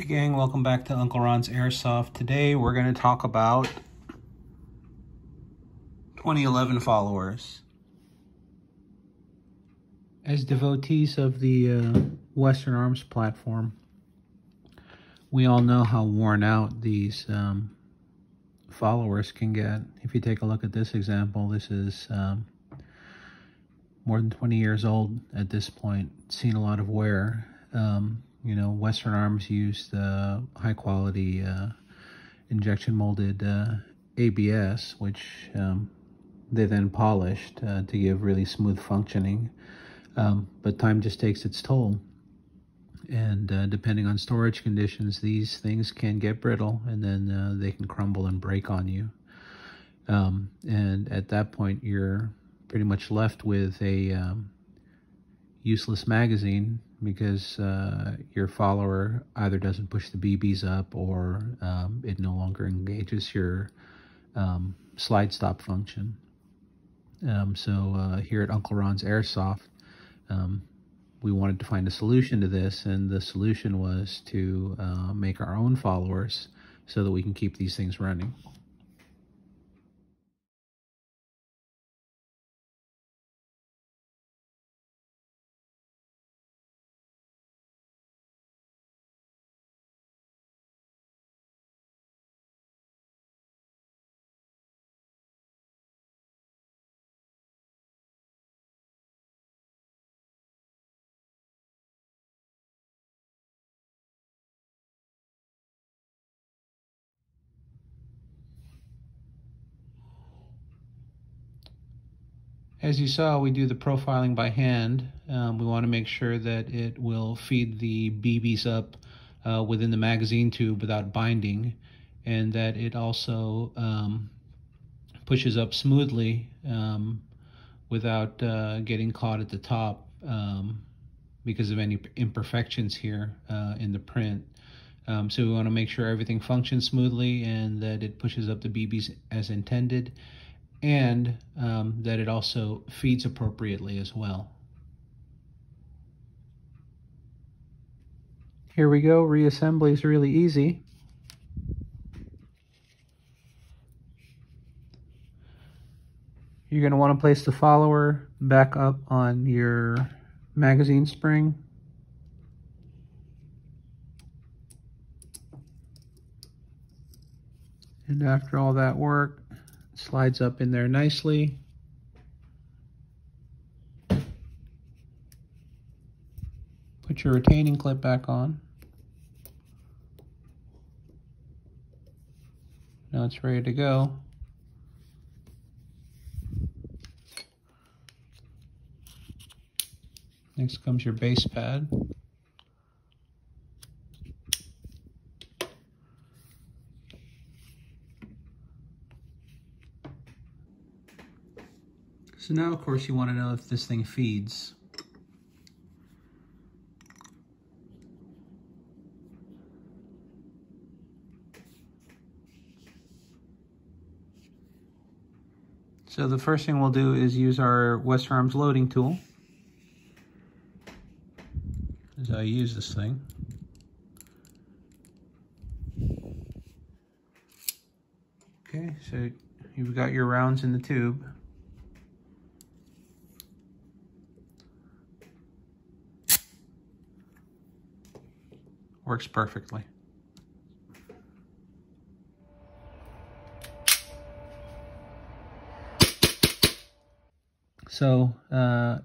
Hey gang, welcome back to Uncle Ron's Airsoft. Today we're going to talk about 2011 followers. As devotees of the Western Arms platform, we all know how worn out these followers can get. If you take a look at this example, this is more than 20 years old at this point, seen a lot of wear. You know, Western Arms used high quality injection molded ABS, which they then polished to give really smooth functioning. But time just takes its toll. And depending on storage conditions, these things can get brittle, and then they can crumble and break on you. And at that point, you're pretty much left with a useless magazine, because your follower either doesn't push the BBs up, or it no longer engages your slide stop function. So here at Uncle Ron's Airsoft, we wanted to find a solution to this, and the solution was to make our own followers so that we can keep these things running. As you saw, we do the profiling by hand. We want to make sure that it will feed the BBs up within the magazine tube without binding, and that it also pushes up smoothly without getting caught at the top because of any imperfections here in the print. So we want to make sure everything functions smoothly and that it pushes up the BBs as intended, and that it also feeds appropriately as well. Here we go. Reassembly is really easy. You're going to want to place the follower back up on your magazine spring. And after all that work, it slides up in there nicely. Put your retaining clip back on. Now it's ready to go. Next comes your base pad. So now, of course, you want to know if this thing feeds. So the first thing we'll do is use our Western Arms loading tool. As I use this thing. Okay, so you've got your rounds in the tube. Works perfectly. So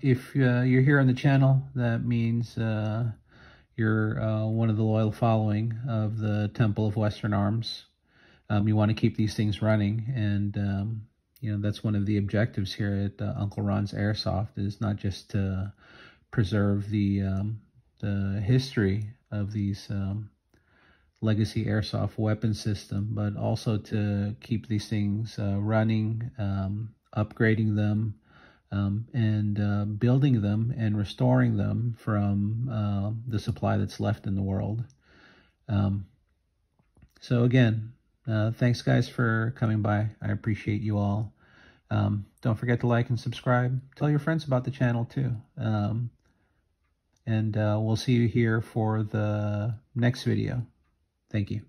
if you're here on the channel, that means you're one of the loyal following of the Temple of Western Arms. You want to keep these things running, and you know, that's one of the objectives here at Uncle Ron's Airsoft, is not just to preserve the history of these legacy airsoft weapon system, but also to keep these things running, upgrading them, and building them and restoring them from the supply that's left in the world. So again, thanks guys for coming by. I appreciate you all. Don't forget to like and subscribe. Tell your friends about the channel too. And we'll see you here for the next video. Thank you.